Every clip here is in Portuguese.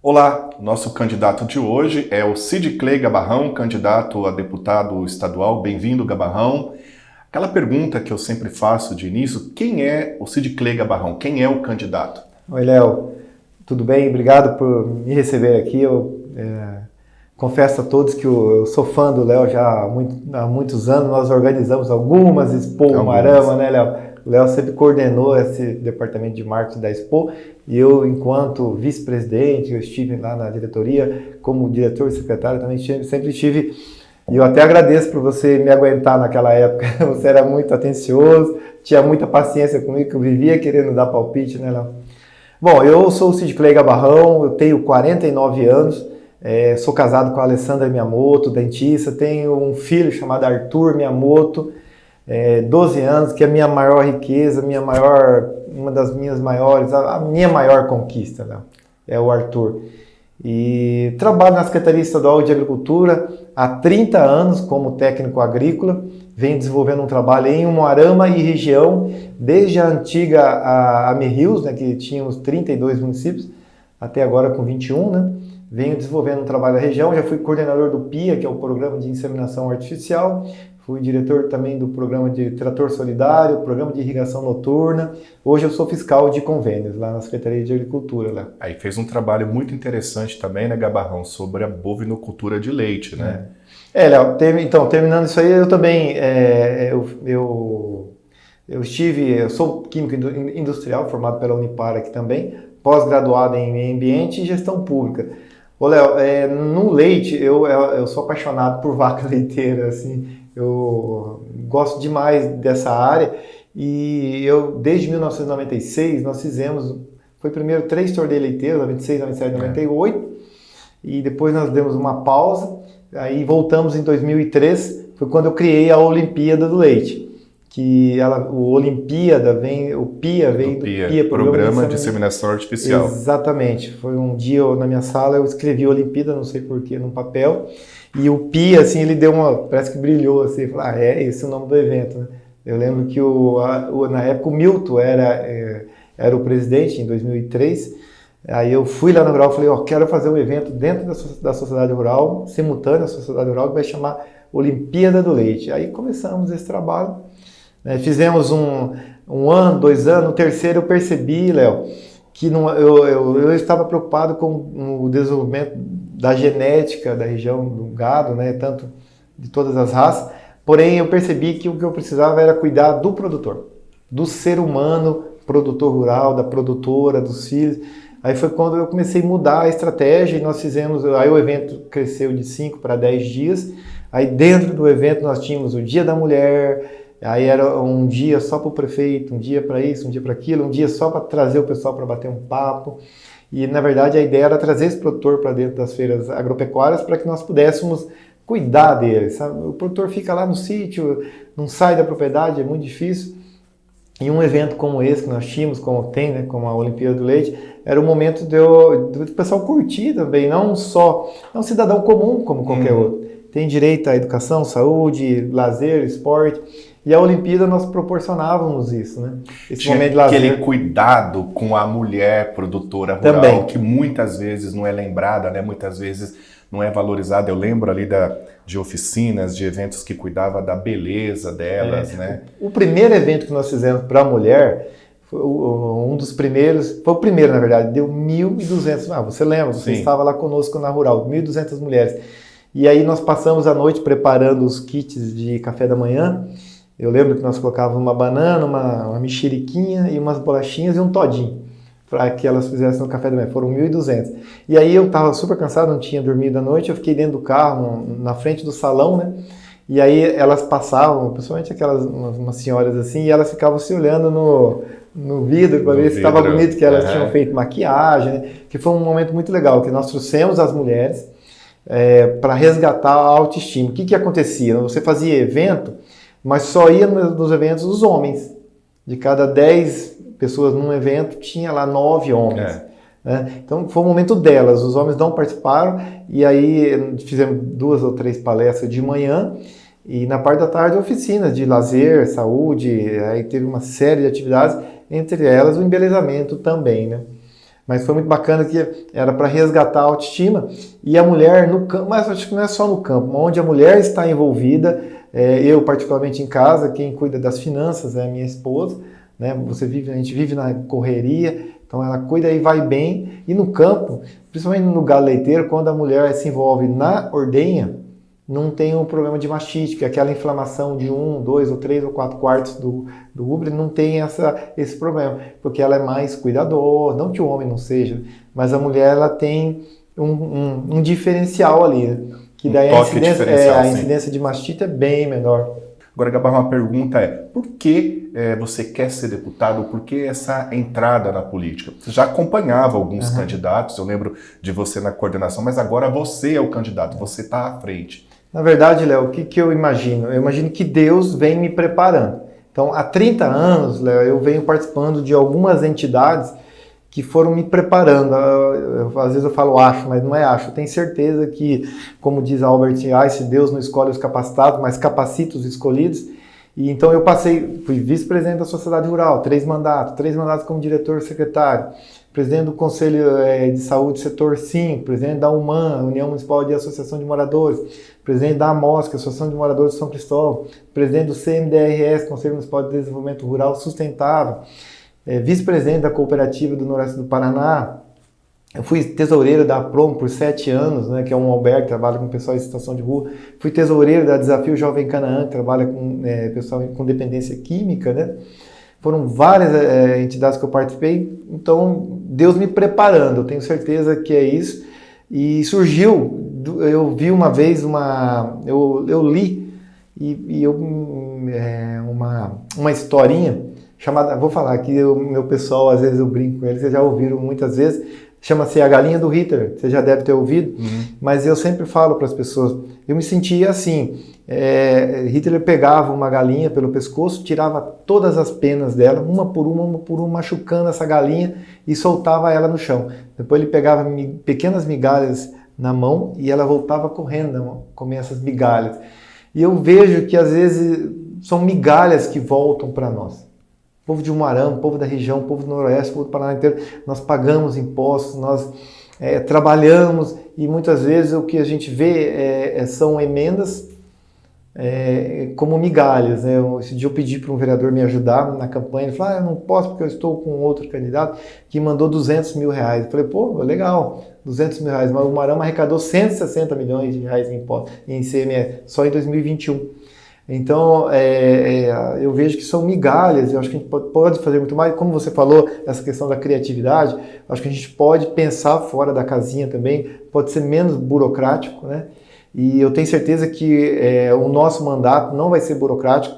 Olá, nosso candidato de hoje é o Cid Clay Gabarrão, candidato a deputado estadual. Bem-vindo, Gabarrão. Aquela pergunta que eu sempre faço de início, quem é o Cid Clay Gabarrão? Quem é o candidato? Oi, Léo. Tudo bem? Obrigado por me receber aqui. Eu confesso a todos que eu sou fã do Léo já há muitos anos. Nós organizamos algumas Expo Umarama, né, Léo? O Léo sempre coordenou esse departamento de marketing da Expo e eu, enquanto vice-presidente, eu estive lá na diretoria, como diretor e secretário também sempre estive. E eu até agradeço por você me aguentar naquela época. Você era muito atencioso, tinha muita paciência comigo, que eu vivia querendo dar palpite, né, Léo? Bom, eu sou o Cid Clay Gabarrão, eu tenho 49 anos, sou casado com a Alessandra Miyamoto, dentista, tenho um filho chamado Arthur Miyamoto, 12 anos, que é a minha maior riqueza, uma das minhas maiores, a minha maior conquista, né? É o Arthur. E trabalho na Secretaria Estadual de Agricultura há 30 anos como técnico agrícola, venho desenvolvendo um trabalho em Umuarama e região, desde a antiga AMRIUS, né, que tínhamos 32 municípios, até agora com 21, né? Venho desenvolvendo um trabalho na região, já fui coordenador do PIA, que é o Programa de Inseminação Artificial, fui diretor também do Programa de Trator Solidário, Programa de Irrigação Noturna. Hoje eu sou fiscal de convênios lá na Secretaria de Agricultura. Lá. Aí fez um trabalho muito interessante também, né, Gabarrão, sobre a bovinocultura de leite, né? Léo, então, terminando isso aí, eu também, eu sou químico industrial, formado pela Unipar aqui também, pós-graduado em meio ambiente e gestão pública. Ô, Léo, no leite, eu sou apaixonado por vaca leiteira, assim, eu gosto demais dessa área e desde 1996, nós fizemos, foi primeiro 3 torneios leiteiros, 96, 97, 98, e depois nós demos uma pausa, aí voltamos em 2003, foi quando eu criei a Olimpíada do Leite. Que o Olimpíada o PIA veio do PIA, Programa de Inseminação Artificial. Exatamente. Foi um dia na minha sala, eu escrevi Olimpíada, não sei porquê, num papel, e o PIA, assim, ele parece que brilhou, assim, falou, esse é o nome do evento, né? Eu lembro que na época o Milton era o presidente, em 2003, aí eu fui lá no Rural, falei, quero fazer um evento dentro da Sociedade Rural, simultâneo à Sociedade Rural, que vai chamar Olimpíada do Leite. Aí começamos esse trabalho. Fizemos um ano, 2 anos, no terceiro eu percebi, Léo, que eu estava preocupado com o desenvolvimento da genética da região do gado, né, tanto de todas as raças, porém eu percebi que o que eu precisava era cuidar do produtor, do ser humano, produtor rural, da produtora, dos filhos. Aí foi quando eu comecei a mudar a estratégia e nós aí o evento cresceu de 5 para 10 dias, aí dentro do evento nós tínhamos o Dia da Mulher. Aí era um dia só para o prefeito, um dia para isso, um dia para aquilo, um dia só para trazer o pessoal para bater um papo. E, na verdade, a ideia era trazer esse produtor para dentro das feiras agropecuárias para que nós pudéssemos cuidar dele. Sabe? O produtor fica lá no sítio, não sai da propriedade, é muito difícil. E um evento como esse que nós tínhamos, como tem, né, como a Olimpíada do Leite, era o momento do pessoal curtir também, não um cidadão comum como qualquer outro. Tem direito à educação, saúde, lazer, esporte. E a Olimpíada nós proporcionávamos isso, né? Esse momento de lazer. Aquele cuidado com a mulher produtora rural, também, que muitas vezes não é lembrada, né? Muitas vezes não é valorizada. Eu lembro ali de oficinas, de eventos que cuidava da beleza delas, né? O primeiro evento que nós fizemos para a mulher, foi um dos primeiros, foi o primeiro na verdade, deu 1.200, você lembra, você estava lá conosco na Rural, 1.200 mulheres. E aí nós passamos a noite preparando os kits de café da manhã. Eu lembro que nós colocávamos uma banana, uma mexeriquinha e umas bolachinhas e um todinho para que elas fizessem no café da manhã. Foram 1.200. E aí eu estava super cansado, não tinha dormido à noite, eu fiquei dentro do carro, na frente do salão, né? E aí elas passavam, principalmente umas senhoras assim, e elas ficavam se olhando no vidro para ver se estava bonito, que elas tinham feito maquiagem, né? Que foi um momento muito legal, que nós trouxemos as mulheres para resgatar a autoestima. O que acontecia? Você fazia evento, mas só ia nos eventos os homens. De cada 10 pessoas num evento, tinha lá 9 homens. Né? Então foi o momento delas, os homens não participaram, e aí fizemos 2 ou 3 palestras de manhã, e na parte da tarde oficinas de lazer, saúde, aí teve uma série de atividades, entre elas o embelezamento também, né? Mas foi muito bacana que era para resgatar a autoestima e a mulher no campo, mas acho que não é só no campo, onde a mulher está envolvida, eu particularmente em casa, quem cuida das finanças é a minha esposa, né? A gente vive na correria, então ela cuida e vai bem, e no campo, principalmente no gado leiteiro, quando a mulher se envolve na ordenha, não tem o problema de mastite, que é aquela inflamação de 1, 2 ou 3 ou 4 quartos do útero, não tem esse problema, porque ela é mais cuidadosa, não que o homem não seja, mas a mulher ela tem um diferencial ali, né? Que daí a incidência de mastite é bem menor. Agora, Gabarra, uma pergunta por que você quer ser deputado? Por que essa entrada na política? Você já acompanhava alguns candidatos, eu lembro de você na coordenação, mas agora você é o candidato, você está à frente. Na verdade, Léo, o que eu imagino? Eu imagino que Deus vem me preparando. Então, há 30 anos, Léo, eu venho participando de algumas entidades que foram me preparando. Às vezes eu falo acho, mas não é acho. Eu tenho certeza que, como diz Albert Einstein, Deus não escolhe os capacitados, mas capacita os escolhidos. E então eu fui vice-presidente da Sociedade Rural, 3 mandatos como diretor-secretário, presidente do Conselho de Saúde Setor 5, presidente da UMAN, União Municipal de Associação de Moradores, presidente da AMOSC, Associação de Moradores de São Cristóvão, presidente do CMDRS, Conselho Municipal de Desenvolvimento Rural Sustentável, vice-presidente da Cooperativa do Noroeste do Paraná. Eu fui tesoureiro da Promo por 7 anos, né, que é um albergue que trabalha com pessoal em situação de rua. Fui tesoureiro da Desafio Jovem Canaã, que trabalha com pessoal com dependência química, né? Foram várias entidades que eu participei, então Deus me preparando, eu tenho certeza que é isso. E surgiu, eu vi uma vez, eu li uma historinha chamada, vou falar aqui, o meu pessoal, às vezes eu brinco com eles, vocês já ouviram muitas vezes, chama-se A Galinha do Hitler, você já deve ter ouvido, mas eu sempre falo para as pessoas, eu me sentia assim, Hitler pegava uma galinha pelo pescoço, tirava todas as penas dela, uma por uma, machucando essa galinha e soltava ela no chão. Depois ele pegava pequenas migalhas na mão e ela voltava correndo comer essas migalhas. E eu vejo que às vezes são migalhas que voltam para nós. O povo de Umuarama, o povo da região, o povo do Noroeste, o povo do Paraná inteiro, nós pagamos impostos, nós trabalhamos e muitas vezes o que a gente vê são emendas como migalhas, né? Esse dia eu pedi para um vereador me ajudar na campanha, ele falou, eu não posso porque eu estou com outro candidato que mandou 200 mil reais. Eu falei, pô, legal, 200 mil reais, mas o Umuarama arrecadou 160 milhões de reais em impostos, em ICMS, só em 2021. Então, eu vejo que são migalhas, eu acho que a gente pode fazer muito mais, como você falou, essa questão da criatividade, acho que a gente pode pensar fora da casinha também, pode ser menos burocrático, né? E eu tenho certeza que o nosso mandato não vai ser burocrático,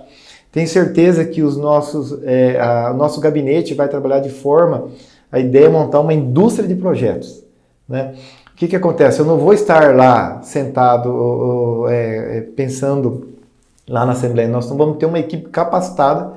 tenho certeza que o nosso gabinete vai trabalhar de forma, a ideia é montar uma indústria de projetos, né? O que acontece? Eu não vou estar lá sentado pensando lá na Assembleia, nós vamos ter uma equipe capacitada,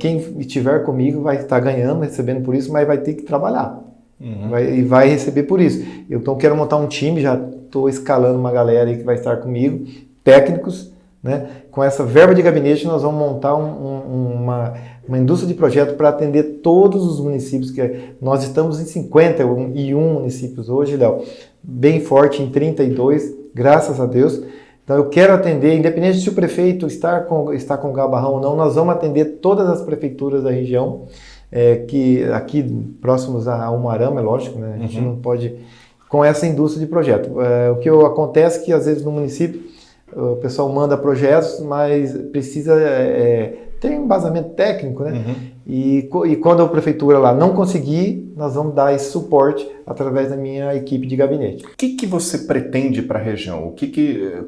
quem estiver comigo vai estar ganhando, recebendo por isso, mas vai ter que trabalhar, e vai receber por isso. Então quero montar um time, já estou escalando uma galera aí que vai estar comigo, técnicos, né? Com essa verba de gabinete nós vamos montar uma indústria de projeto para atender todos os municípios, nós estamos em 51 municípios hoje, Léo, bem forte em 32, graças a Deus. Então eu quero atender, independente se o prefeito está com Gabarrão ou não, nós vamos atender todas as prefeituras da região, que aqui próximos a Umuarama, é lógico, né? A gente não pode, com essa indústria de projeto. O que acontece é que às vezes no município o pessoal manda projetos, mas precisa ter um embasamento técnico, né? E quando a prefeitura lá não conseguir, nós vamos dar esse suporte através da minha equipe de gabinete. O que você pretende para a região?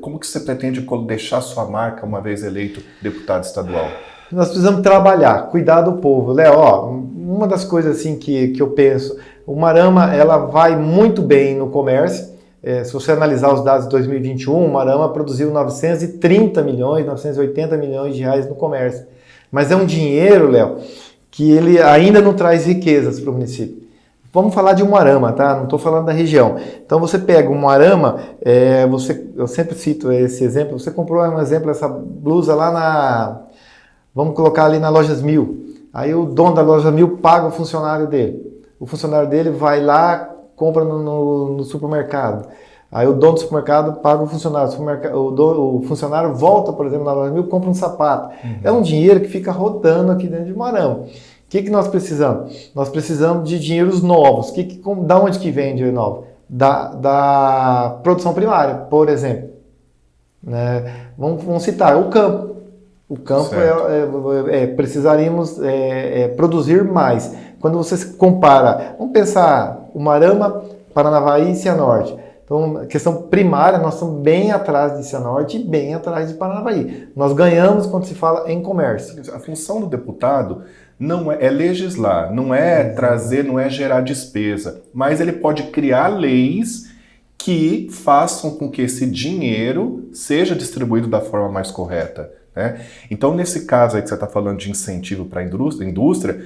Como que você pretende deixar sua marca uma vez eleito deputado estadual? Nós precisamos trabalhar, cuidar do povo. Léo, uma das coisas assim que eu penso, o Umuarama ela vai muito bem no comércio. Se você analisar os dados de 2021, o Umuarama produziu 930 milhões, 980 milhões de reais no comércio. Mas é um dinheiro, Léo, que ele ainda não traz riquezas para o município. Vamos falar de Umuarama, tá? Não estou falando da região. Então você pega o Umuarama, eu sempre cito esse exemplo, você comprou um exemplo, essa blusa lá vamos colocar ali na Lojas 1000. Aí o dono da Loja 1000 paga o funcionário dele. o funcionário dele vai lá, compra no supermercado. Aí o dono do supermercado paga o funcionário. O funcionário volta, por exemplo, na loja Mil, compra um sapato. É um dinheiro que fica rodando aqui dentro de Marama. O que nós precisamos? Nós precisamos de dinheiros novos. Da onde que vem dinheiro novo? Da produção primária, por exemplo. Né? Vamos citar o campo. O campo precisaríamos produzir mais. Quando você compara, vamos pensar o Marama, Paranavaí e Cianorte. Então, questão primária, nós estamos bem atrás de Cianorte e bem atrás de Paranavaí. Nós ganhamos quando se fala em comércio. A função do deputado não é legislar, não é trazer, não é gerar despesa, mas ele pode criar leis que façam com que esse dinheiro seja distribuído da forma mais correta. Né? Então, nesse caso aí que você está falando de incentivo para a indústria,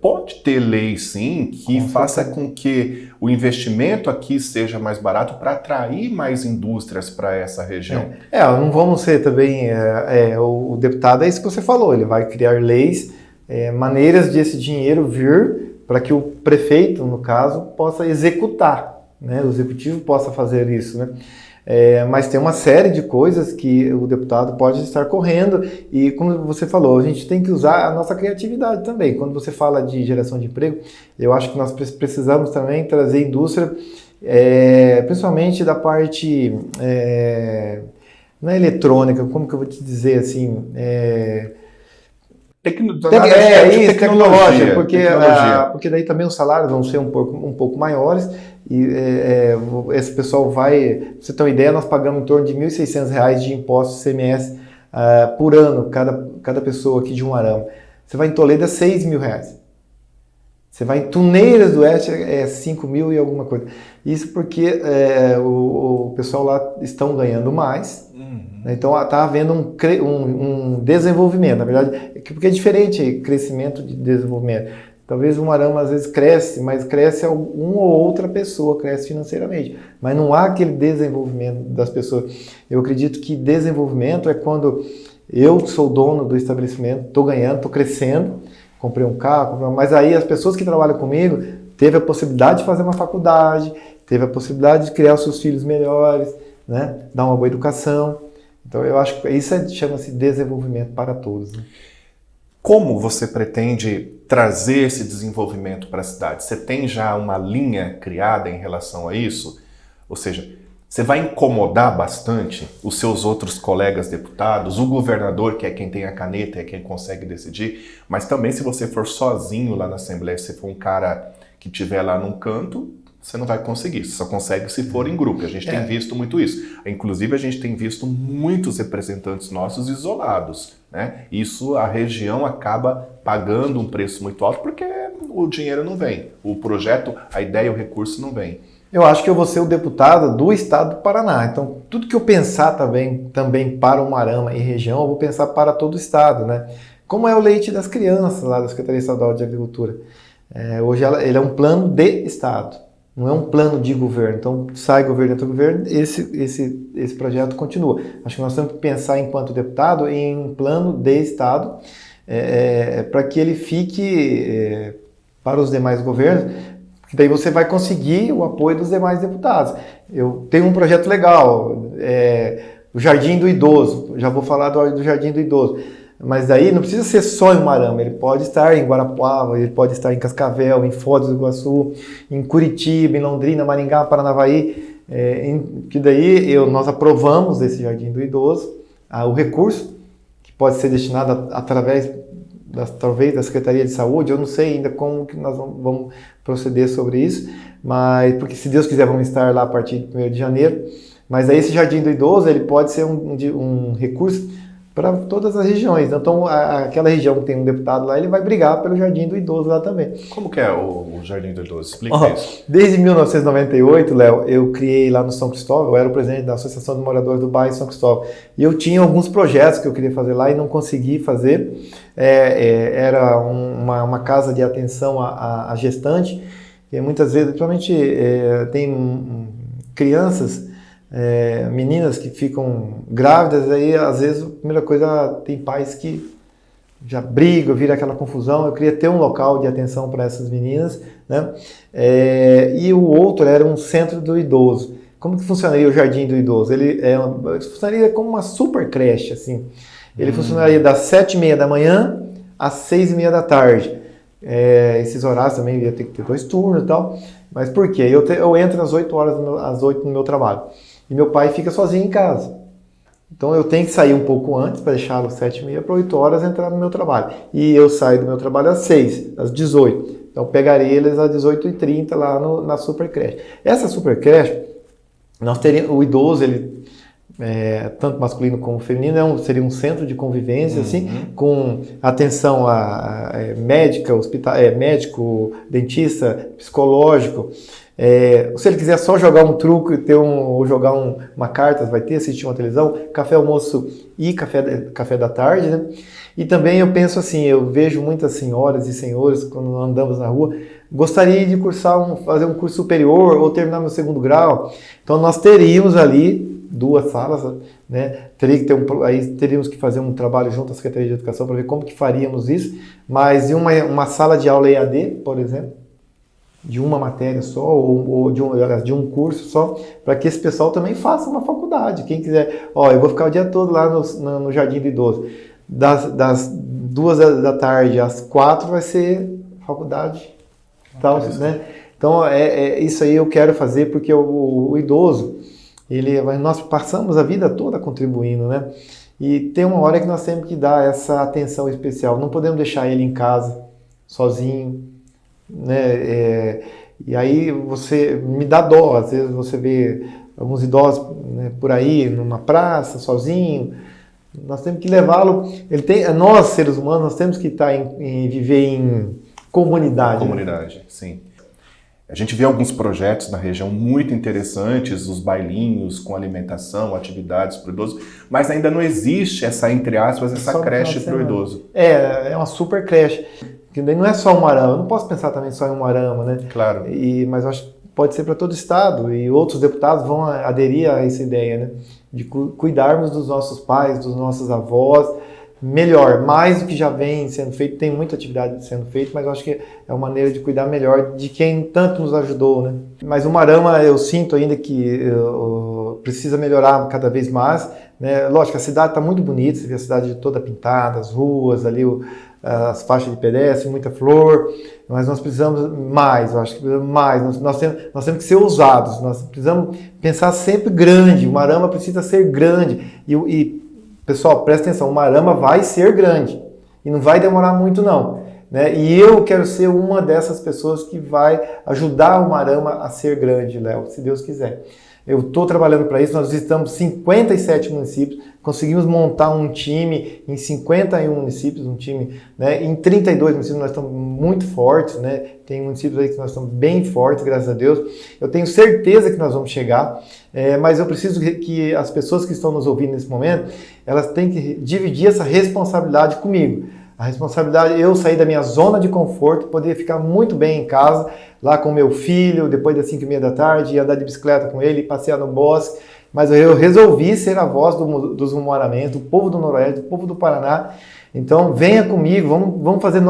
pode ter lei sim que faça com que o investimento aqui seja mais barato para atrair mais indústrias para essa região. Não vamos ser também, o deputado é isso que você falou, ele vai criar leis, maneiras de esse dinheiro vir para que o prefeito, no caso, possa executar, né? O executivo possa fazer isso, né? Mas tem uma série de coisas que o deputado pode estar correndo e, como você falou, a gente tem que usar a nossa criatividade também. Quando você fala de geração de emprego, eu acho que nós precisamos também trazer indústria, principalmente da parte não é eletrônica, como que eu vou te dizer assim... tecnologia, porque daí também os salários vão ser um pouco maiores e esse pessoal vai... Pra você ter uma ideia, nós pagamos em torno de R$ 1.600 de impostos CMS por ano, cada pessoa aqui de Umuarama. Você vai em Toledo é R$ 6.000. Você vai em Tuneiras do Oeste é 5 mil e alguma coisa. Isso porque o pessoal lá estão ganhando mais. Né? Então está havendo um desenvolvimento. Na verdade, porque é diferente crescimento de desenvolvimento. Talvez o Umuarama às vezes cresce, mas cresce uma ou outra pessoa, cresce financeiramente. Mas não há aquele desenvolvimento das pessoas. Eu acredito que desenvolvimento é quando eu sou dono do estabelecimento, estou ganhando, estou crescendo, comprei um carro, mas aí as pessoas que trabalham comigo teve a possibilidade de fazer uma faculdade, teve a possibilidade de criar os seus filhos melhores, né? Dar uma boa educação. Então eu acho que isso chama-se desenvolvimento para todos. Né? Como você pretende trazer esse desenvolvimento para a cidade? Você tem já uma linha criada em relação a isso? Ou seja, você vai incomodar bastante os seus outros colegas deputados, o governador, que é quem tem a caneta, é quem consegue decidir, mas também se você for sozinho lá na Assembleia, se for um cara que estiver lá num canto, você não vai conseguir, você só consegue se for em grupo. A gente tem visto muito isso. Inclusive, a gente tem visto muitos representantes nossos isolados. Né? Isso, a região acaba pagando um preço muito alto porque o dinheiro não vem. O projeto, a ideia, o recurso não vem. Eu acho que eu vou ser o deputado do estado do Paraná. Então, tudo que eu pensar também para o Umuarama e região, eu vou pensar para todo o estado. Né? Como é o leite das crianças lá da Secretaria Estadual de Agricultura. Hoje ele é um plano de estado. Não é um plano de governo. Então, sai governo, entra governo, esse projeto continua. Acho que nós temos que pensar, enquanto deputado, em um plano de Estado para que ele fique para os demais governos, porque daí você vai conseguir o apoio dos demais deputados. Eu tenho um projeto legal, o Jardim do Idoso. Já vou falar do Jardim do Idoso. Mas daí não precisa ser só em Umuarama, ele pode estar em Guarapuava, ele pode estar em Cascavel, em Foz do Iguaçu, em Curitiba, em Londrina, Maringá, Paranavaí, que daí nós aprovamos esse Jardim do Idoso, o recurso, que pode ser destinado através talvez da Secretaria de Saúde, eu não sei ainda como que nós vamos proceder sobre isso, mas porque se Deus quiser vamos estar lá a partir de 1º de janeiro, mas aí esse Jardim do Idoso ele pode ser um recurso para todas as regiões. Então, aquela região que tem um deputado lá, ele vai brigar pelo Jardim do Idoso lá também. Como que é o Jardim do Idoso? Explica isso. Desde 1998, Léo, eu criei lá no São Cristóvão, eu era o presidente da Associação de Moradores do Bairro São Cristóvão, e eu tinha alguns projetos que eu queria fazer lá e não consegui fazer. Era uma casa de atenção à gestante, e muitas vezes, principalmente, tem crianças, meninas que ficam grávidas, aí às vezes a primeira coisa, tem pais que já briga, vira aquela confusão. Eu queria ter um local de atenção para essas meninas, né? E o outro era um centro do idoso. Como que funcionaria o Jardim do Idoso? Ele funcionaria como uma super creche, assim. Ele funcionaria das 7h30 da manhã às 6h30 da tarde. Esses horários também ia ter que ter 2 turnos e tal. Mas por quê? Eu entro às 8 horas, às 8 no meu trabalho. E meu pai fica sozinho em casa. Então eu tenho que sair um pouco antes para deixá-lo às 7h30 para 8 horas entrar no meu trabalho. E eu saio do meu trabalho às 6, às 18. Então eu pegaria eles às 18h30 lá na super creche. Essa super creche, nós teríamos, o idoso, ele, tanto masculino como feminino, seria um centro de convivência, assim, com atenção a médica, médico, dentista, psicológico. Se ele quiser só jogar um truco e ou jogar uma carta, vai ter, assistir uma televisão, café almoço e café da tarde, né? E também eu penso assim, eu vejo muitas senhoras e senhores quando andamos na rua, gostaria de fazer um curso superior ou terminar meu 2º grau. Então nós teríamos ali 2 salas, né? Aí teríamos que fazer um trabalho junto à Secretaria de Educação para ver como que faríamos isso, mas em uma sala de aula EAD, por exemplo, de uma matéria só, ou de um curso só, para que esse pessoal também faça uma faculdade. Quem quiser, eu vou ficar o dia todo lá no Jardim do Idoso. Das 2 da tarde às 4 vai ser faculdade. Tal, né? Então, isso aí eu quero fazer, porque o idoso, nós passamos a vida toda contribuindo, né? E tem uma hora que nós temos que dar essa atenção especial. Não podemos deixar ele em casa, sozinho, né? E aí você me dá dó, às vezes você vê alguns idosos, né, por aí, numa praça, sozinho. Nós temos que levá-lo. Nós, seres humanos, nós temos que viver em comunidade. Comunidade, né? Sim. A gente vê alguns projetos na região muito interessantes, os bailinhos com alimentação, atividades para o idoso, mas ainda não existe essa, entre aspas, essa creche para o idoso. É uma super creche. Que não é só um Arama, eu não posso pensar também só em um Arama, né? Claro. Mas eu acho que pode ser para todo o estado, e outros deputados vão aderir a essa ideia, né? De cuidarmos dos nossos pais, dos nossos avós, melhor, mais do que já vem sendo feito. Tem muita atividade sendo feita, mas eu acho que é uma maneira de cuidar melhor de quem tanto nos ajudou, né? Mas o Arama, eu sinto ainda que precisa melhorar cada vez mais, né? Lógico, a cidade está muito bonita, você vê a cidade toda pintada, as ruas ali, as faixas de pedestre, muita flor, mas nós precisamos mais, eu acho que precisamos mais, nós temos que ser ousados, nós precisamos pensar sempre grande, o Arama precisa ser grande, e pessoal, presta atenção, o Arama vai ser grande, e não vai demorar muito não, né? E eu quero ser uma dessas pessoas que vai ajudar o Arama a ser grande, Léo, se Deus quiser. Eu estou trabalhando para isso, nós visitamos 57 municípios, conseguimos montar um time em 51 municípios, um time, né, em 32 municípios nós estamos muito fortes, né, tem municípios aí que nós estamos bem fortes, graças a Deus. Eu tenho certeza que nós vamos chegar, mas eu preciso que as pessoas que estão nos ouvindo nesse momento, elas têm que dividir essa responsabilidade comigo. A responsabilidade, eu sair da minha zona de conforto, poder ficar muito bem em casa, lá com meu filho, depois das 5h30 da tarde, andar de bicicleta com ele, passear no bosque. Mas eu resolvi ser a voz dos Umuaramentos, do povo do Noroeste, do povo do Paraná. Então venha comigo, vamos fazer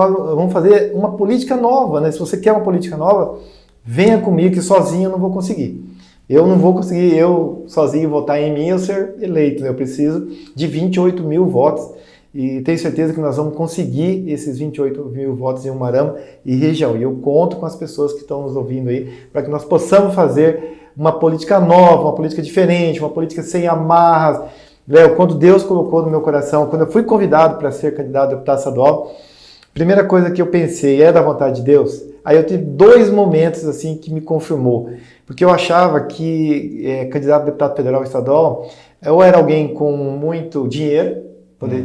uma política nova, né? Se você quer uma política nova, venha comigo, que sozinho eu não vou conseguir. Eu não vou conseguir, eu sozinho votar em mim, eu ser eleito. Eu preciso de 28 mil votos. E tenho certeza que nós vamos conseguir esses 28 mil votos em Umuarama e região. E eu conto com as pessoas que estão nos ouvindo aí para que nós possamos fazer uma política nova, uma política diferente, uma política sem amarras. Léo, quando Deus colocou no meu coração, quando eu fui convidado para ser candidato a deputado estadual, a primeira coisa que eu pensei da vontade de Deus. Aí eu tive 2 momentos assim que me confirmou. Porque eu achava que candidato a deputado federal e estadual ou era alguém com muito dinheiro,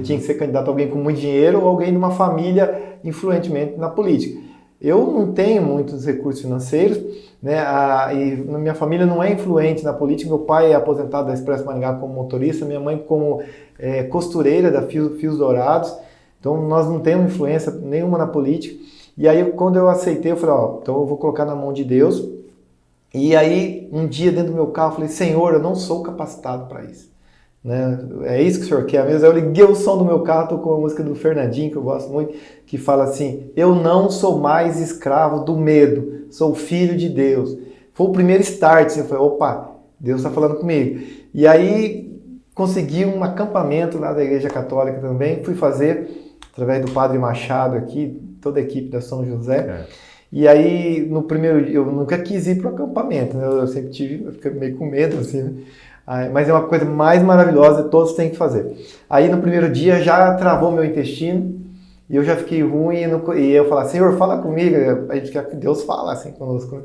tinha que ser candidato a alguém com muito dinheiro ou alguém de uma família influentemente na política. Eu não tenho muitos recursos financeiros, né? E minha família não é influente na política. Meu pai é aposentado da Expresso Maringá como motorista, minha mãe como costureira da Fios Dourados. Então nós não temos influência nenhuma na política. E aí quando eu aceitei, eu falei, então eu vou colocar na mão de Deus. E aí um dia dentro do meu carro eu falei, Senhor, eu não sou capacitado para isso. né? É isso que o senhor quer mesmo? Eu liguei o som do meu carro, tô com a música do Fernandinho, que eu gosto muito, que fala assim: eu não sou mais escravo do medo, sou filho de Deus. Foi o primeiro start, assim, eu falei, opa, Deus está falando comigo. E aí consegui um acampamento lá da Igreja Católica também, fui fazer através do Padre Machado aqui, toda a equipe da São José. E aí, no primeiro dia, eu nunca quis ir para o acampamento, né? Eu sempre eu fiquei meio com medo, assim, né? Mas é uma coisa mais maravilhosa, todos têm que fazer. Aí, no primeiro dia, já travou meu intestino, e eu já fiquei ruim, e eu falava, Senhor, fala comigo. A gente quer que Deus fala assim conosco, né?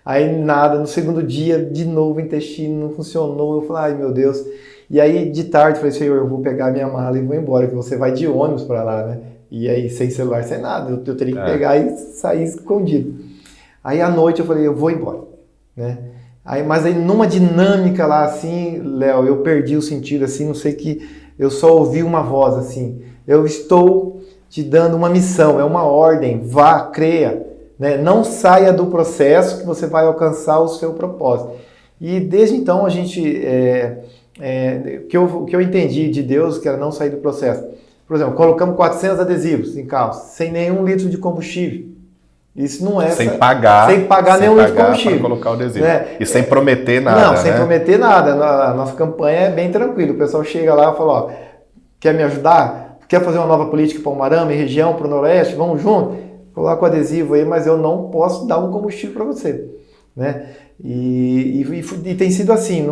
Aí, nada, no segundo dia, de novo, o intestino não funcionou, eu falei, ai, meu Deus. E aí, de tarde, eu falei, Senhor, eu vou pegar minha mala e vou embora, que você vai de ônibus para lá, né? E aí, sem celular, sem nada, eu teria que pegar e sair escondido. Aí, à noite, eu falei, eu vou embora, né? Mas aí, numa dinâmica lá, assim, Léo, eu perdi o sentido, assim, não sei que... Eu só ouvi uma voz, assim, eu estou te dando uma missão, é uma ordem, vá, creia, né? Não saia do processo que você vai alcançar o seu propósito. E desde então, a gente... o que eu entendi de Deus, que era não sair do processo. Por exemplo, colocamos 400 adesivos em carros, sem nenhum litro de combustível. Isso não é... Sem pagar nenhum litro de combustível. Para colocar o adesivo. Né? E sem prometer nada, Não, sem prometer nada. A nossa campanha é bem tranquila. O pessoal chega lá e fala, ó, quer me ajudar? Quer fazer uma nova política para o Umarama, região, para o Noroeste? Vamos junto? Coloca o adesivo aí, mas eu não posso dar um combustível para você. Né? E tem sido assim,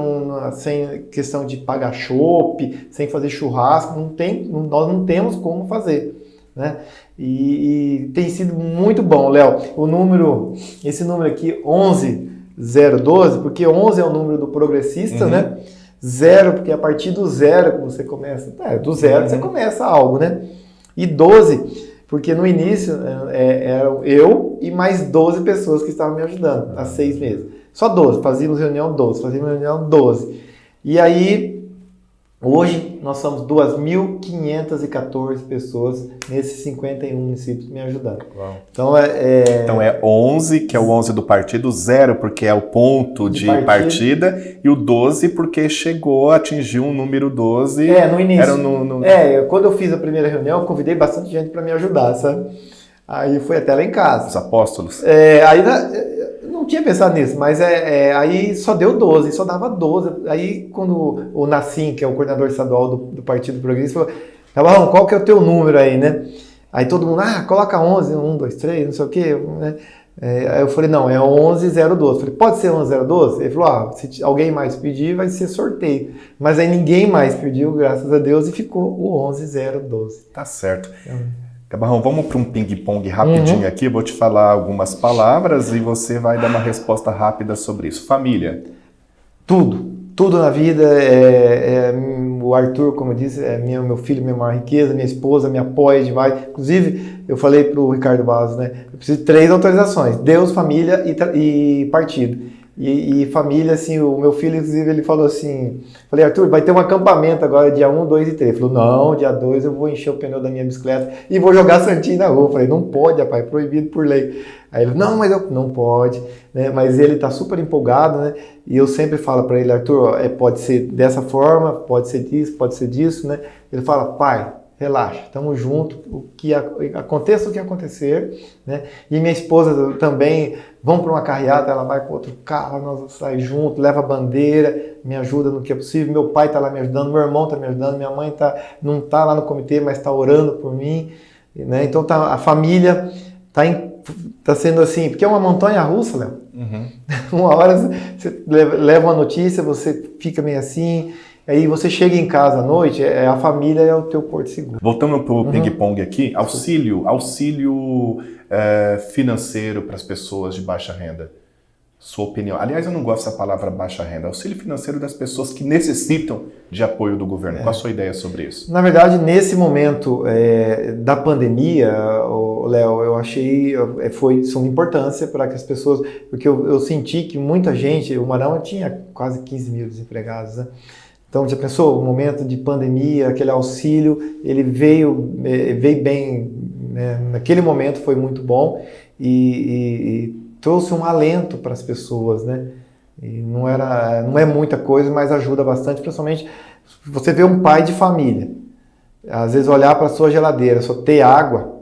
sem questão de pagar chopp, sem fazer churrasco, nós não temos como fazer, né? E tem sido muito bom, Léo. Esse número aqui, 11012, porque 11 é o número do progressista, né? 0, porque a partir do 0 que você começa, do 0 você começa algo, né? E 12, porque no início era eu e mais 12 pessoas que estavam me ajudando há 6 meses. Só 12, fazíamos reunião 12. E aí, hoje, nós somos 2.514 pessoas nesses 51 municípios me ajudando. Uau. Então, então é 11, que é o 11 do partido, 0 porque é o ponto de partida, e o 12 porque atingiu um número 12. No início. Quando eu fiz a primeira reunião, eu convidei bastante gente para me ajudar, sabe? Aí foi até lá em casa. Os apóstolos. Não tinha pensado nisso, mas aí só deu 12, só dava 12. Aí quando o Nassim, que é o coordenador estadual do Partido Progressista, falou, Cabarrão, qual que é o teu número aí, né? Aí todo mundo, coloca 11, 1, 2, 3, não sei o quê, né? Aí eu falei, não, é 11012. Falei, pode ser 11012? Ele falou, se alguém mais pedir, vai ser sorteio. Mas aí ninguém mais pediu, graças a Deus, e ficou o 11012. Tá certo. Cabarrão, vamos para um ping-pong rapidinho aqui, vou te falar algumas palavras e você vai dar uma resposta rápida sobre isso. Família. Tudo na vida, o Arthur, como eu disse, é meu filho, minha maior riqueza, minha esposa me apoia demais. Inclusive, eu falei para o Ricardo Barros, né, eu preciso de 3 autorizações, Deus, família e partido. E família, assim, o meu filho, inclusive, ele falou assim, falei, Arthur, vai ter um acampamento agora, dia 1, 2 e 3. Ele falou, não, dia 2 eu vou encher o pneu da minha bicicleta e vou jogar santinho na rua. Eu falei, não pode, rapaz, proibido por lei. Aí ele, não, mas não pode, né? Mas ele tá super empolgado, né? E eu sempre falo para ele, Arthur, pode ser dessa forma, pode ser disso, né? Ele fala, pai, relaxa, estamos juntos, aconteça o que acontecer, né? E minha esposa também, vamos para uma carreata, ela vai com outro carro, nós vamos sair juntos, leva a bandeira, me ajuda no que é possível, meu pai está lá me ajudando, meu irmão está me ajudando, minha mãe não está lá no comitê, mas está orando por mim, né? Então a família está sendo assim, porque é uma montanha-russa, Léo. Uma hora você leva uma notícia, você fica meio assim... Aí você chega em casa à noite, a família é o teu porto seguro. Voltando para o ping-pong aqui, auxílio financeiro para as pessoas de baixa renda. Sua opinião. Aliás, eu não gosto dessa palavra baixa renda. Auxílio financeiro das pessoas que necessitam de apoio do governo. Qual a sua ideia sobre isso? Na verdade, nesse momento da pandemia, Léo, eu achei foi de suma importância para que as pessoas... Porque eu senti que muita gente... O Umarama tinha quase 15 mil desempregados, né? Então, já pensou, o momento de pandemia, aquele auxílio, ele veio bem, né? Naquele momento foi muito bom e trouxe um alento para as pessoas, né? E não é muita coisa, mas ajuda bastante, principalmente você vê um pai de família. Às vezes olhar para a sua geladeira, só ter água,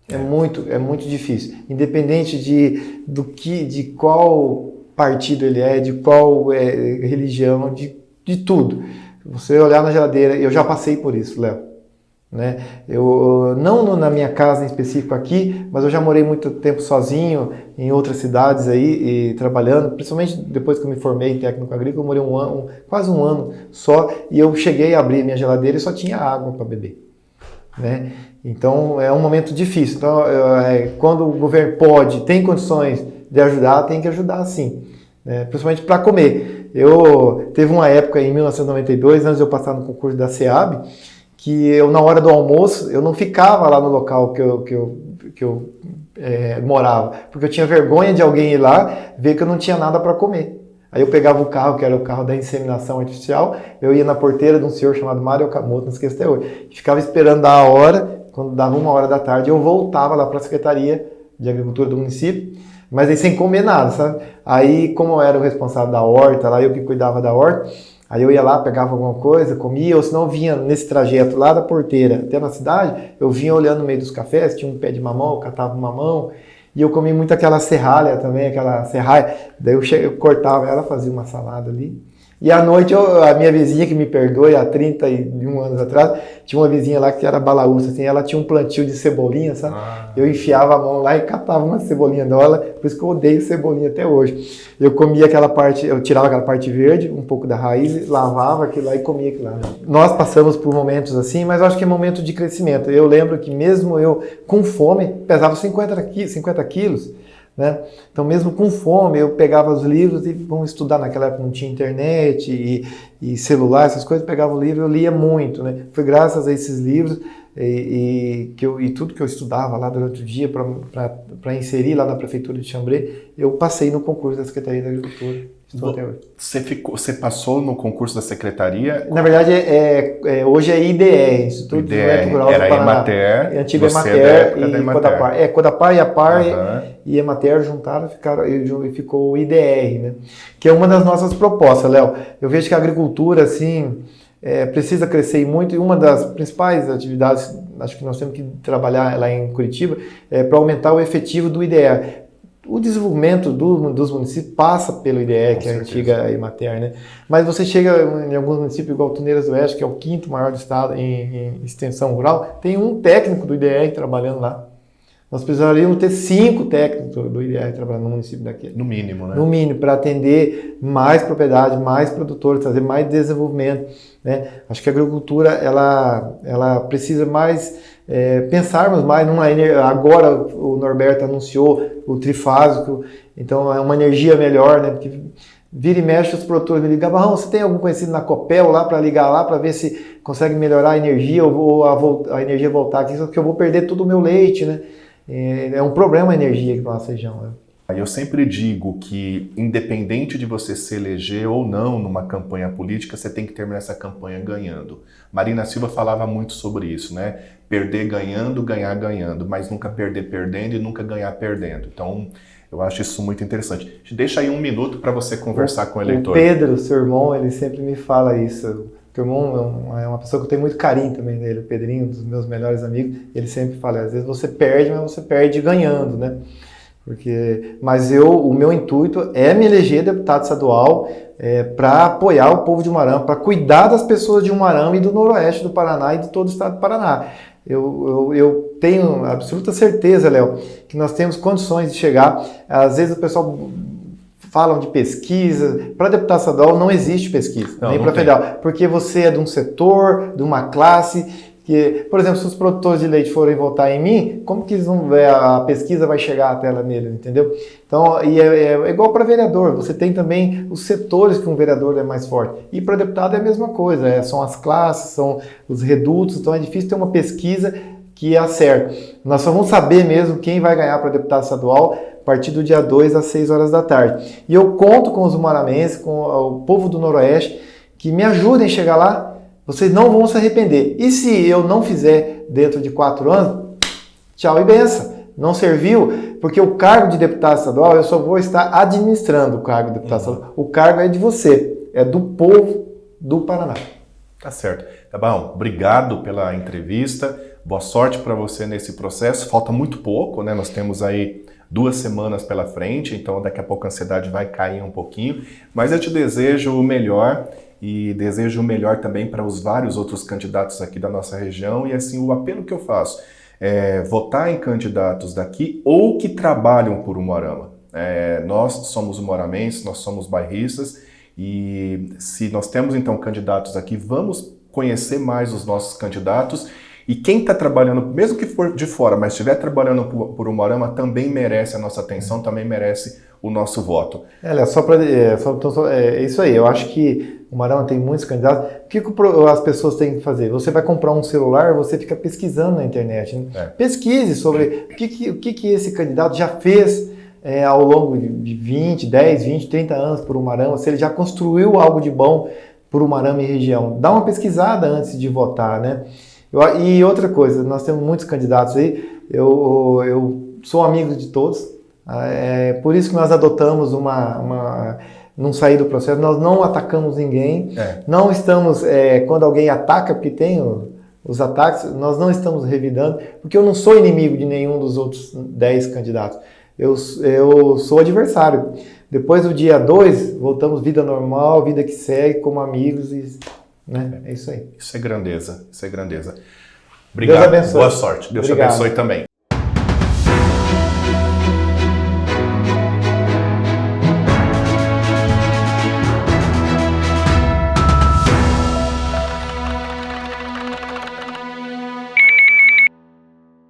é muito difícil. Independente de qual partido ele é, de qual religião, de tudo. Você olhar na geladeira, eu já passei por isso, Léo. Né? Eu não na minha casa em específico aqui, mas eu já morei muito tempo sozinho em outras cidades aí, e trabalhando, principalmente depois que eu me formei em técnico agrícola, eu morei quase um ano só, e eu cheguei a abrir minha geladeira e só tinha água para beber. Né? Então é um momento difícil. Então, quando o governo tem condições de ajudar, tem que ajudar sim, né? Principalmente para comer. Teve uma época em 1992, antes de eu passar no concurso da SEAB, que eu, na hora do almoço, eu não ficava lá no local que eu morava, porque eu tinha vergonha de alguém ir lá ver que eu não tinha nada para comer. Aí eu pegava o carro, que era o carro da inseminação artificial, eu ia na porteira de um senhor chamado Mário Okamoto, não esqueço até hoje, ficava esperando dar a hora, quando dava 1h da tarde, eu voltava lá para a Secretaria de Agricultura do município, mas aí sem comer nada, sabe? Aí, como eu era o responsável da horta, lá eu que cuidava da horta, aí eu ia lá, pegava alguma coisa, comia, ou senão eu vinha nesse trajeto lá da porteira até na cidade, eu vinha olhando no meio dos cafés, tinha um pé de mamão, eu catava um mamão, e eu comi muito aquela serralha também, aquela serraia, daí eu cortava ela, fazia uma salada ali. E à noite, a minha vizinha, que me perdoe, há 31 anos atrás, tinha uma vizinha lá que era balaúça, assim, ela tinha um plantio de cebolinha, sabe? Eu enfiava a mão lá e catava uma cebolinha dela, por isso que eu odeio cebolinha até hoje. Eu comia aquela parte, eu tirava aquela parte verde, um pouco da raiz, lavava aquilo lá e comia aquilo lá. Nós passamos por momentos assim, mas eu acho que é momento de crescimento. Eu lembro que mesmo eu com fome, pesava 50 quilos, né? Então, mesmo com fome, eu pegava os livros e vamos estudar. Naquela época não tinha internet e celular, essas coisas, pegava o livro, eu lia muito, né? Foi graças a esses livros e tudo que eu estudava lá durante o dia para inserir lá na Prefeitura de Xambrê, eu passei no concurso da Secretaria da Agricultura. Estou até hoje. Você passou no concurso da Secretaria? Na verdade, hoje é IDR, Instituto de Desenvolvimento Rural do Paraná. Emater, antigo Emater e Codapar. Codapar e Apar e Emater juntaram e ficou o IDR, né? Que é uma das nossas propostas, Léo. Eu vejo que a agricultura, assim, precisa crescer muito, e uma das principais atividades, acho que nós temos que trabalhar lá em Curitiba, para aumentar o efetivo do IDR. O desenvolvimento dos municípios passa pelo IDE, que é a antiga Emater, né? Mas você chega em alguns municípios, igual Tuneiras do Oeste, que é o 5º maior do estado em extensão rural, tem um técnico do IDE trabalhando lá. Nós precisaríamos ter 5 técnicos do IDE trabalhando no município daquele. No mínimo, né? No mínimo, para atender mais propriedade, mais produtores, trazer mais desenvolvimento, né? Acho que a agricultura, ela precisa mais... pensarmos mais numa energia. Agora o Norberto anunciou o trifásico, então é uma energia melhor, né? Porque vira e mexe os produtores me ligam, Barrão, você tem algum conhecido na Copel lá para ligar lá para ver se consegue melhorar a energia ou a energia voltar aqui, só que eu vou perder todo o meu leite, né? É um problema a energia aqui na nossa região, né? Eu sempre digo que, independente de você se eleger ou não numa campanha política, você tem que terminar essa campanha ganhando. Marina Silva falava muito sobre isso, né? Perder ganhando, ganhar ganhando, mas nunca perder perdendo e nunca ganhar perdendo. Então, eu acho isso muito interessante. Deixa aí 1 minuto para você conversar com o eleitor. O Pedro, seu irmão, ele sempre me fala isso. Porque o irmão é uma pessoa que eu tenho muito carinho também dele, o Pedrinho, um dos meus melhores amigos. Ele sempre fala, às vezes você perde, mas você perde ganhando, né? Mas o meu intuito é me eleger deputado estadual para apoiar o povo de Umuarama, para cuidar das pessoas de Umuarama e do noroeste do Paraná e de todo o estado do Paraná. Eu tenho absoluta certeza, Léo, que nós temos condições de chegar. Às vezes o pessoal falam de pesquisa. Para deputado estadual não existe pesquisa, nem para federal, porque você é de um setor, de uma classe... Que, por exemplo, se os produtores de leite forem votar em mim, como que eles vão ver, a pesquisa vai chegar até lá neles, entendeu? Então, é igual para vereador, você tem também os setores que um vereador é mais forte. E para deputado é a mesma coisa, são as classes, são os redutos, então é difícil ter uma pesquisa que acerte. Nós só vamos saber mesmo quem vai ganhar para deputado estadual a partir do dia 2 às 6 horas da tarde. E eu conto com os umaramenses, com o povo do Noroeste, que me ajudem a chegar lá. Vocês não vão se arrepender. E se eu não fizer dentro de 4 anos, tchau e benção. Não serviu, porque o cargo de deputado estadual, eu só vou estar administrando o cargo de deputado estadual. O cargo é de você, é do povo do Paraná. Tá certo. Tá bom, obrigado pela entrevista, boa sorte para você nesse processo. Falta muito pouco, né? Nós temos aí 2 semanas pela frente, então daqui a pouco a ansiedade vai cair um pouquinho, mas eu te desejo o melhor e desejo o melhor também para os vários outros candidatos aqui da nossa região e assim o apelo que eu faço é votar em candidatos daqui ou que trabalham por Umuarama. Nós somos umoramenses, nós somos bairristas e se nós temos então candidatos aqui, vamos conhecer mais os nossos candidatos. E quem está trabalhando, mesmo que for de fora, mas estiver trabalhando por Umuarama, também merece a nossa atenção, também merece o nosso voto. É isso aí, eu acho que o Umuarama tem muitos candidatos. O que as pessoas têm que fazer? Você vai comprar um celular, você fica pesquisando na internet. Né? Pesquise sobre o que esse candidato já fez ao longo de 20, 10, 20, 30 anos por Umuarama, se ele já construiu algo de bom por Umuarama e região. Dá uma pesquisada antes de votar, né? E outra coisa, nós temos muitos candidatos aí, eu sou amigo de todos, por isso que nós adotamos não sair do processo, nós não atacamos ninguém, não estamos, quando alguém ataca, porque tem os ataques, nós não estamos revidando, porque eu não sou inimigo de nenhum dos outros 10 candidatos, eu sou adversário. Depois do dia 2, voltamos vida normal, vida que segue, como amigos né? É isso aí. Isso é grandeza, isso é grandeza. Obrigado, Deus abençoe. Boa sorte. Deus te abençoe também.